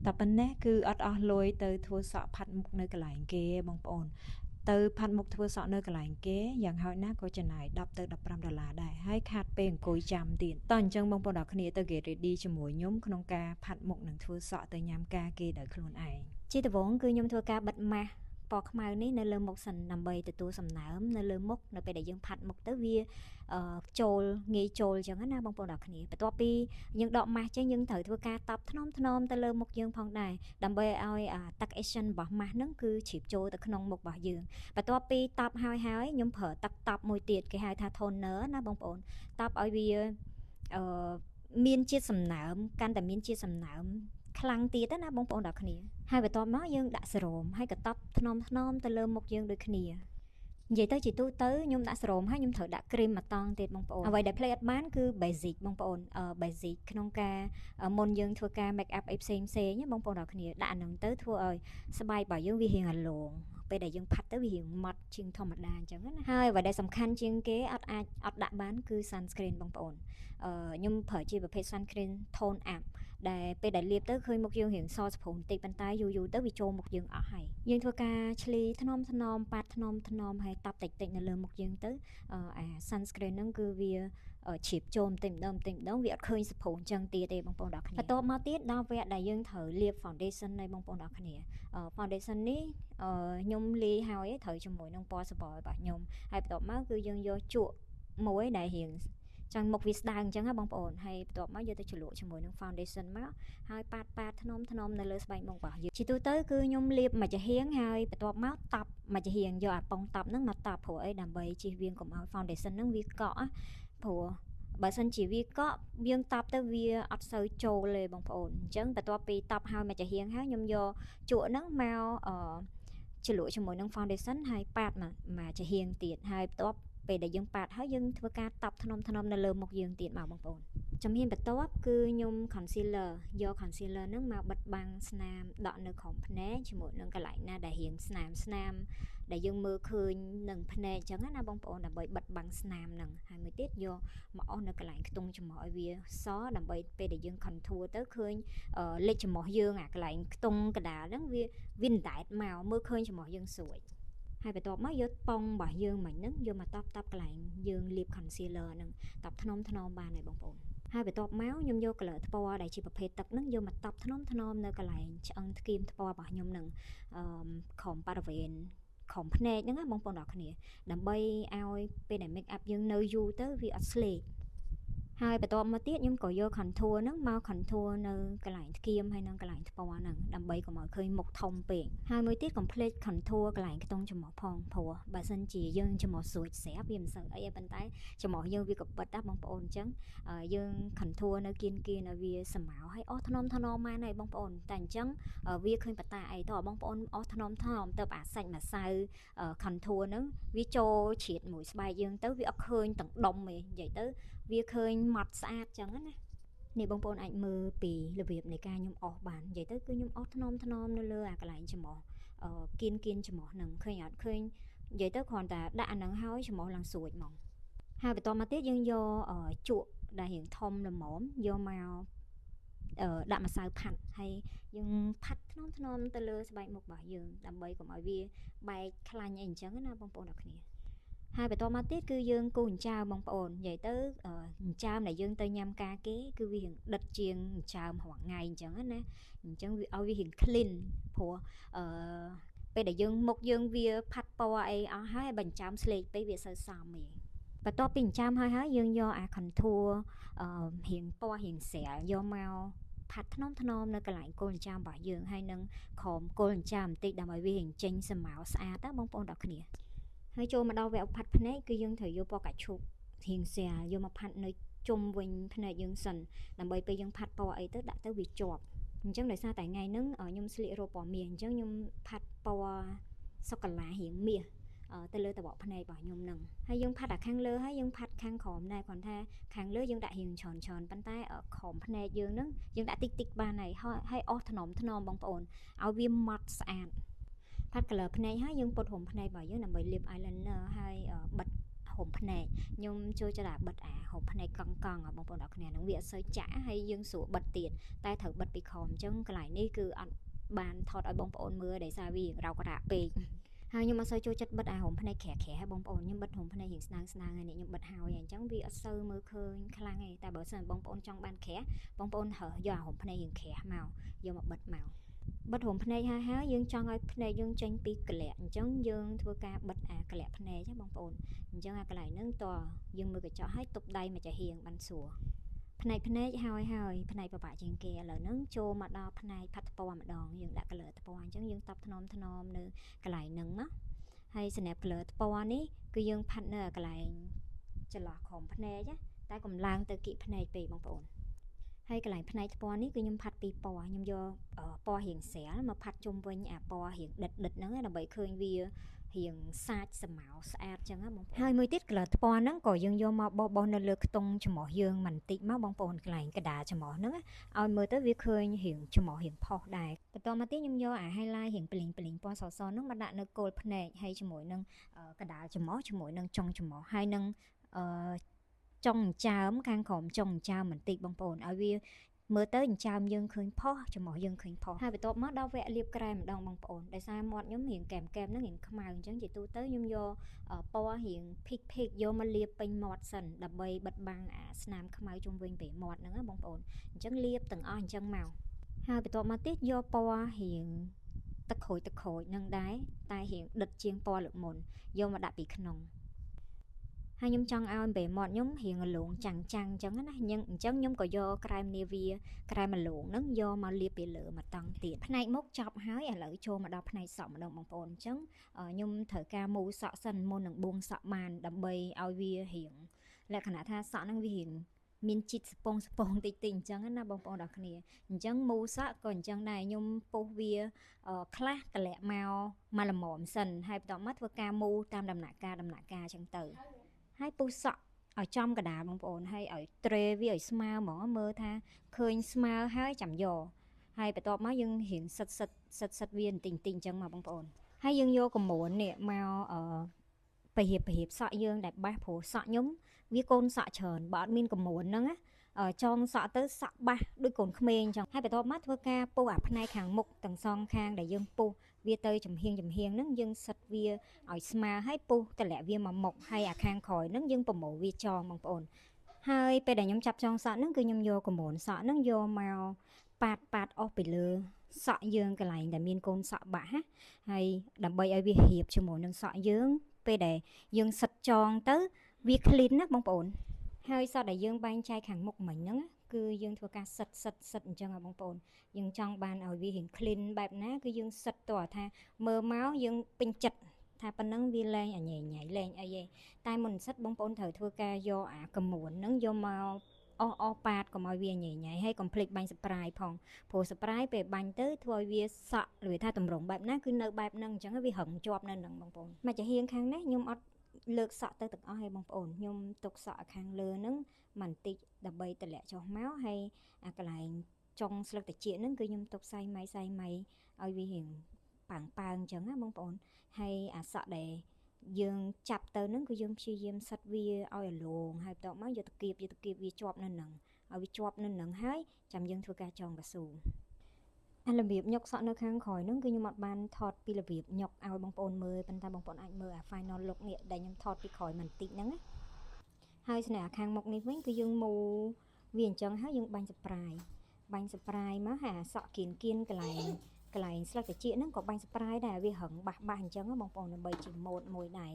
តែប៉ុណ្ណេះគឺអត់អស់លុយទៅធ្វើសក់ផាត់មុខនៅកន្លែងគេបងប្អូនទៅផាត់មុខធ្វើសក់នៅកន្លែងគេយ៉ាងហោចណាស់ក៏ចំណាយ$10ទៅ$15ដែរហើយខាតពេលអង្គុយចាំទៀតតោះអញ្ចឹងបងប្អូនអ្នកគ្នាទៅ get ready ជាមួយខ្ញុំក្នុងការផាត់មុខនិងធ្វើសក់ទៅញ៉ាំការគេដោយខ្លួនឯងជាដំបូងគឺខ្ញុំធ្វើការបិទម៉ាស់ពណ៌ខ្មៅនេះនៅលើមុខសិនដើម្បីទទួលសំណើមនៅលើមុខនៅពេលដែលយើងផាត់មុខទៅវាចូលងាយចូលអញ្ចឹងណាបងប្អូនអ្នកគ្នាបន្ទាប់ពីយើងដកម៉ាស់ចេញយើងត្រូវធ្វើការតប់ថ្នមទៅលើមុខយើងផងដែរដើម្បីឲ្យទឹក action របស់ម៉ាស់ហ្នឹងគឺជ្រាបចូលទៅក្នុងមុខរបស់យើងបន្ទាប់ពីតប់ហើយខ្ញុំប្រើទឹកតប់មួយទៀតគេហៅថា toner ណាបងប្អូនតប់ឲ្យវាមានជាតិសំណើមកាន់តែមានជាតិសំណើមខ្លាំងទៀតណាបងប្អូនអ្នកគ្នាហើយបន្ទាប់មកយើងដាក់សេរ៉ូមហើយក៏តប់ថ្នមទៅលើមុខយើងដូចគ្នានិយាយទៅជាទូទៅខ្ញុំដាក់សេរ៉ូមហើយខ្ញុំត្រូវដាក់គ្រីមមកតង់ទៀតបងប្អូនអ្វីដែលភ្លេចអត់បានគឺ basic បងប្អូនbasic ក្នុងការមុនយើងធ្វើការ make up អីផ្សេងបងប្អូនអ្នកគ្នាដាក់ហ្នឹងទៅធ្វើឲ្យស្បែករបស់យើងវារៀងអាឡងពេលដែលយើងផាត់ទៅវារៀងម៉ត់ជាងធម្មតាអញ្ចឹងណាហើយអ្វីដែលសំខាន់ជាងគេអត់ដាក់បានគឺ sunscreen បងប្អូនខ្ញុំប្រើជាប្រភេទ sunscreen tone up ដែលពេលដែលលាបទៅឃើញមុខយើងរៀងសស្ព្រោះបន្តិចប៉ុន្តែយូរទៅវាចូលមុខយើងអស់ហើយយើងធ្វើការឆ្លីថ្នមប៉ាត់ថ្នមហើយតប់តិចនៅលើមុខយើងទៅអា sunscreen ហ្នឹងគឺវាជ្រាបចូលបន្តិចម្ដងវាអត់ឃើញសព្រោះអញ្ចឹងទៀតទេបងប្អូនអ្នកគ្នាបន្ទាប់មកទៀតដល់វគ្គដែលយើងត្រូវលាប foundation នៃបងប្អូនអ្នកគ្នា foundation នេះខ្ញុំលាយហើយត្រូវជាមួយនឹងពណ៌សបល់របស់ខ្ញុំហើយបន្ទាប់មកគឺយើងយកជក់មួយដែលរៀងចាំងមុខវាស្ដើងអញ្ចឹងណាបងប្អូនហើយបន្ទាប់មកយកទៅជ្រលក់ជាមួយនឹង foundation មកហើយប៉ាត់ថ្នមនៅលើស្បែកមុខរបស់យើងជាទូទៅគឺខ្ញុំលាបមួយចំហៀងហើយបន្ទាប់មកតប់មួយចំហៀងយកអាប៉ុងតប់ហ្នឹងមកតប់ព្រោះអីដើម្បីជៀសវាងកុំឲ្យ foundation ហ្នឹងវាកក់ព្រោះបើសិនជាវាកក់យើងតប់ទៅវាអត់សូវចូលទេបងប្អូនអញ្ចឹងបន្ទាប់ពីតប់ហើយមួយចំហៀងហើយខ្ញុំយកជក់ហ្នឹងមកជ្រលក់ជាមួយនឹង foundation ហើយប៉ាត់មកចំហៀងទៀតហើយបន្ទាប់ពេលដែលយើងប៉ាត់ហើយយើងធ្វើការតប់ថ្នមនៅលើមុខយើងទៀតមកបងប្អូនជំហានបន្ទាប់គឺខ្ញុំ concealer យក concealer ហ្នឹងមកបិទបាំងស្នាមដក់នៅក្រោមភ្នែកជាមួយនឹងកន្លែងណាដែលរៀងស្នាមដែលយើងមើលឃើញនឹងភ្នែកអញ្ចឹងណាបងប្អូនដើម្បីបិទបាំងស្នាមហ្នឹងហើយមួយទៀតយកមកអស់នៅកន្លែងខ្ទង់ច្រមុះឲ្យវាសដើម្បីពេលដែលយើង contour ទៅឃើញលេចច្រមុះយើងអាកន្លែងខ្ទង់កណ្ដាលហ្នឹងវាដែតមកមើលឃើញច្រមុះយើងស្រួយហើយបន្ទាប់មកយកប៉ុងរបស់យើងមិញហ្នឹងយកមកតប់កន្លែងយើងលាប concealer ហ្នឹងតប់ថ្នមបានហើយបងប្អូនហើយបន្ទាប់មកខ្ញុំយក color ថ្ពណ៌ដែលជាប្រភេទទឹកហ្នឹងយកមកតប់ថ្នមនៅកន្លែងឆ្អឹងថ្កៀមថ្ពណ៌របស់ខ្ញុំហ្នឹងក្រោមបរិវេណក្រោមភ្នែកហ្នឹងណាបងប្អូនអ្នកគ្នាដើម្បីឲ្យពេលដែល make up យើងនៅយូរទៅវាអត់ស្លេកហើយបន្ទាប់មកទៀតខ្ញុំក៏យក contour ហ្នឹងមក contour នៅកន្លែងថ្កៀមហើយនឹងកន្លែងថ្ពណ៌ហ្នឹងដើម្បីកុំឲ្យឃើញមុខធំពេកហើយមួយទៀត complete contour កន្លែងខ្ទង់ច្រមុះផងព្រោះបើសិនជាយើងច្រមុះស្រួចស្រាប់វាមិនសូវអីទេប៉ុន្តែច្រមុះយើងវាក៏បិទដែរបងប្អូនអញ្ចឹងយើង contour នៅគៀនឲ្យវាស្មើហើយអស់ថ្នមបានហើយបងប្អូនតែអញ្ចឹងវាឃើញបតាអីតើបងប្អូនអស់ថ្នមទៅអាសាច់ម្សៅ contour ហ្នឹងវាចូលជ្រៀតមួយស្បែកយើងទៅវាអត់ឃើញទាំងដុំទេនិយាយទៅវាឃើញម៉ត់ស្អាតចឹងណានេះបងប្អូនអាចមើលពីរបៀបនៃការខ្ញុំអស់បាននិយាយទៅគឺខ្ញុំអស់ថ្នមនៅលើអាកន្លែងច្រមុះគៀនច្រមុះហ្នឹងឃើញអត់ឃើញនិយាយទៅគ្រាន់តែដាក់អាហ្នឹងហើយច្រមុះឡើងស្រួចហ្មងហើយបន្តមកទៀតយើងយកជក់ដែលរៀងធំល្មមយកមកដាក់ម្សៅផាត់ហើយយើងផាត់ថ្នមទៅលើស្បែកមុខរបស់យើងដើម្បីកុំឲ្យវាបែកខ្លាញ់អីអញ្ចឹងណាបងប្អូនអ្នកគ្នាហើយបន្តមកទៀតគឺយើងគូអញ្ចើមបងប្អូននិយាយទៅអញ្ចើមដែលយើងទៅញ៉ាំការគេគឺវារៀងដិតជាងអញ្ចើមរាល់ថ្ងៃអញ្ចឹងណាអញ្ចឹងវាឲ្យវារៀង clean ព្រោះពេលដែលយើងមុខយើងវាផាត់ពណ៌អីអស់ហើយបើអញ្ចើមស្លេកពេកវាសូវសមទេបន្ទាប់ពីអញ្ចើមហើយយើងយកអា contour រៀងពណ៌រៀងស្រាលយកមកផាត់ថ្នមនៅកន្លែងគល់អញ្ចាមរបស់យើងហើយនឹងក្រោមគល់អញ្ចាមបន្តិចដើម្បីវារៀងចេញសម្ៅស្អាតណាបងប្អូនទាំងគ្នាហើយចូលមកដល់វគ្គផាត់ភ្នែកគឺយើងត្រូវយកពណ៌កាឈូករៀងស្រាលយកមកផាត់នៅជុំវិញភ្នែកយើងសិនដើម្បីពេលយើងផាត់ពណ៌អីទៅដាក់ទៅវាជាប់អញ្ចឹងដោយសារតែថ្ងៃហ្នឹងខ្ញុំស្លៀករ៉ូបពណ៌មាសអញ្ចឹងខ្ញុំផាត់ពណ៌សូកូឡារៀងមាសទៅលើតបភ្នែករបស់ខ្ញុំហ្នឹងហើយយើងផាត់អាខាងលើហើយយើងផាត់ខាងក្រោមដែរគ្រាន់តែខាងលើយើងដាក់រៀងច្រើនប៉ុន្តែក្រោមភ្នែកយើងហ្នឹងយើងដាក់តិចបានហើយអស់ថ្នមបងប្អូនឲ្យវាម៉ត់ស្អាតផាត់ color ភ្នែកហើយយើងពត់ហុំភ្នែករបស់យើងដើម្បីលាប eyeliner ហើយបិទ ហុំភ្នែកខ្ញុំចូលចិត្តបិទហុំភ្នែកកង់បងប្អូនអ្នកគ្នានឹងវាអត់សូវចាក់ហើយយើងស្រួលបិទទៀតតែត្រូវបិទពីក្រោមអញ្ចឹងកន្លែងនេះគឺអត់បានថតឲ្យបងប្អូនមើលដោយសារវារ៉ោករ៉ាពេកហើយខ្ញុំអត់សូវចូលចិត្តបិទហុំភ្នែកក្រាក់ៗបងប្អូនខ្ញុំបិទហុំភ្នែករៀងស្ដើងហើយនេះខ្ញុំបិទហើយអញ្ចឹងវាអត់សូវមើលឃើញខ្លាំងទេតែបើសិនបងប្អូនចង់បានក្រាក់បងប្អូនហើយកហុំភ្នែករៀងក្រាស់មកយកមកបិទហុំភ្នែកហើយយើងចង់ឲ្យភ្នែកយើងចេញពីកលាក់អញ្ចឹងយើងធ្វើការបិទកលាក់ភ្នែកបងប្អូនអញ្ចឹងកន្លែងហ្នឹងតើយើងមើលកញ្ចក់ឲ្យទប់ដៃមកចាហៀងបានស្រួលផ្នែកហើយផ្នែកប្របាក់ជាងគេឥឡូវហ្នឹងចូលមកដល់ផ្នែកផាត់ថ្ពាល់ម្ដងយើងដាក់ color ថ្ពាល់អញ្ចឹងយើងតប់ថ្នមនៅកន្លែងហ្នឹងណាហើយសម្រាប់ color ថ្ពាល់នេះគឺយើងផាត់នៅកន្លែងចន្លោះក្រោមភ្នែកតែកុំឡើងទៅគៀកភ្នែកពេកបងប្អូនហើយកន្លែងផ្នែកថ្ពាល់នេះគឺខ្ញុំផាត់ពីពណ៌ខ្ញុំយកពណ៌រៀងស្រាលមកផាត់ជុំវិញពណ៌រៀងដិតហ្នឹងដើម្បីឃើញវារៀងសាច់សម្ោស្អាតចឹងបងប្អូនហើយមួយទៀត color ថ្ពាល់ហ្នឹងក៏យើងយកមកបោះនៅលើខ្ទង់ច្រមុះយើងបន្តិចមកបងប្អូនកន្លែងកដាលច្រមុះហ្នឹងឲ្យមើលទៅវាឃើញរៀងច្រមុះរៀងផុសដែរបន្តមកទៀតខ្ញុំយក highlight រៀងប្លីងពណ៌សហ្នឹងមកដាក់នៅគោលភ្នែកហើយជាមួយនឹងកដាលច្រមុះជាមួយនឹងចុងច្រមុះហើយនឹងចុងចើមខាងក្រោមចុងចើមបន្តិចបងប្អូនឲ្យវាមើលទៅចិញ្ចើមយើងឃើញផុសច្រមុះយើងឃើញផុសហើយបន្ទាប់មកដល់វគ្គលាបក្រែមម្ដងបងប្អូនដោយសារមាត់ខ្ញុំរៀងកែមហ្នឹងរៀងខ្មៅអញ្ចឹងជាទូទៅខ្ញុំយកពណ៌រៀងភិកយកមកលាបពេញមាត់សិនដើម្បីបិទបាំងស្នាមខ្មៅជុំវិញពេលមាត់ហ្នឹងណាបងប្អូនអញ្ចឹងលាបទាំងអស់អញ្ចឹងមកហើយបន្ទាប់មកទៀតយកពណ៌រៀងទឹកក្រូចនឹងដែរតែរៀងដិតជាងពណ៌លើកមុនយកមកដាក់ពីក្នុងហើយខ្ញុំចង់ឲ្យបែមាត់ខ្ញុំរៀងរលោងចាំងអញ្ចឹងណាអញ្ចឹងខ្ញុំក៏យកក្រែមនាវាក្រែមរលោងហ្នឹងយកមកលាបពីលើមកតង់ទៀតផ្នែកមុខចប់ហើយឥឡូវចូលមកដល់ផ្នែកសក់ម្ដងបងប្អូនអញ្ចឹងខ្ញុំត្រូវការមូលសក់សិនមុននឹងបួងសក់បានដើម្បីឲ្យវារៀងលក្ខណៈថាសក់ហ្នឹងវារៀងមានជាតិស្ពងតិចអញ្ចឹងណាបងប្អូនទាំងគ្នាអញ្ចឹងមូលសក់ក៏អញ្ចឹងដែរខ្ញុំពុះវាខ្លះតម្លាក់មកល្មមសិនហើយបន្ទាប់មកធ្វើការមូលតាមដំណាក់កាលអញ្ចឹងទៅហើយពុះសក់ឲ្យចំកដាលបងប្អូនហើយឲ្យត្រេវាឲ្យស្មើហ្មងមើលថាឃើញស្មើហើយចាំយកហើយបន្ទាប់មកយើងរៀងសិតវាបន្តិចអញ្ចឹងមកបងប្អូនហើយយើងយកកម្រួននេះមកពហិបសក់យើងដែលបាសព្រោះសក់ខ្ញុំវាកូនសក់ច្រើនបើអត់មានកម្រួនហ្នឹងចងសក់ទៅសក់បាសដូចកូនក្មេងអញ្ចឹងហើយបន្ទាប់មកធ្វើការពុះផ្នែកខាងមុខទាំងសងខាងដែលយើងពុះវាទៅចំហៀងហ្នឹងយើងសិតវាឲ្យស្មើហើយពុះតម្លាក់វាមកមុខហើយខាងក្រោយហ្នឹងយើងប្រមូលវាចងបងប្អូនហើយពេលដែលខ្ញុំចាប់ចងសក់ហ្នឹងគឺខ្ញុំយកកម្រួនសក់ហ្នឹងយកមកប៉ាតអស់ពីលើសក់យើងកន្លែងដែលមានកូនសក់បាក់ហើយដើម្បីឲ្យវារៀបជាមួយនឹងសក់យើងពេលដែលយើងសិតចងទៅវា clean ណាបងប្អូនហើយសក់ដែលយើងបែងចែកខាងមុខមិញហ្នឹងគឺយើងធ្វើការសិតអញ្ចឹងបងប្អូនយើងចង់បានឲ្យវារៀង clean បែបណាគឺយើងសិតតោះថាមើលមកយើងពេញចិត្តថាប៉ុណ្ណឹងវាលែងអញញ៉ៃលែងអីទេតែមុនសិតបងប្អូនត្រូវធ្វើការយកកម្រួនហ្នឹងយកមកអស់ប៉ាតកុំឲ្យវាញ៉ៃហើយកុំភ្លេចបាញ់ spray ផងព្រោះ spray ពេលបាញ់ទៅធ្វើឲ្យវាសក់ឬថាតម្រង់បែបណាគឺនៅបែបហ្នឹងអញ្ចឹងវារឹងជាប់នៅហ្នឹងបងប្អូនមកចាហៀងខាងនេះខ្ញុំអត់លើកសក់ទៅទាំងអស់ហើយបងប្អូនខ្ញុំទុកសក់ខាងលើហ្នឹងបន្តិចដើម្បីតម្លាក់ចុះមកហើយកន្លែងចុងស្លឹកត្រចៀកហ្នឹងគឺខ្ញុំទុកសាយម៉ៃឲ្យវារៀងប៉ាងអញ្ចឹងណាបងប្អូនហើយសក់ដែលយើងចាប់ទៅហ្នឹងគឺយើងព្យាយាមសិតវាឲ្យរលោងហើយបន្ទាប់មកយកតកៀបវាជាប់នៅហ្នឹងឲ្យវាជាប់នៅហ្នឹងហើយចាំយើងធ្វើការចងកស៊ូរបៀបញុកសក់នៅខាងក្រោយហ្នឹងគឺខ្ញុំអត់បានថតពីរបៀបញុកឲ្យបងប្អូនមើលប៉ុន្តែបងប្អូនអាចមើលfinal look នេះដែលខ្ញុំថតពីក្រោយបន្តិចហ្នឹងណាហើយស្នេហ៍ខាងមុខនេះវិញគឺយើងមូលវាអញ្ចឹងហើយយើងបាញ់ spray មកហើយសក់គៀនកន្លែងស្លឹកត្រចៀកហ្នឹងក៏បាញ់ spray ដែរវារឹងបាសអញ្ចឹងបងប្អូនដើម្បីជាម៉ូតមួយដែរ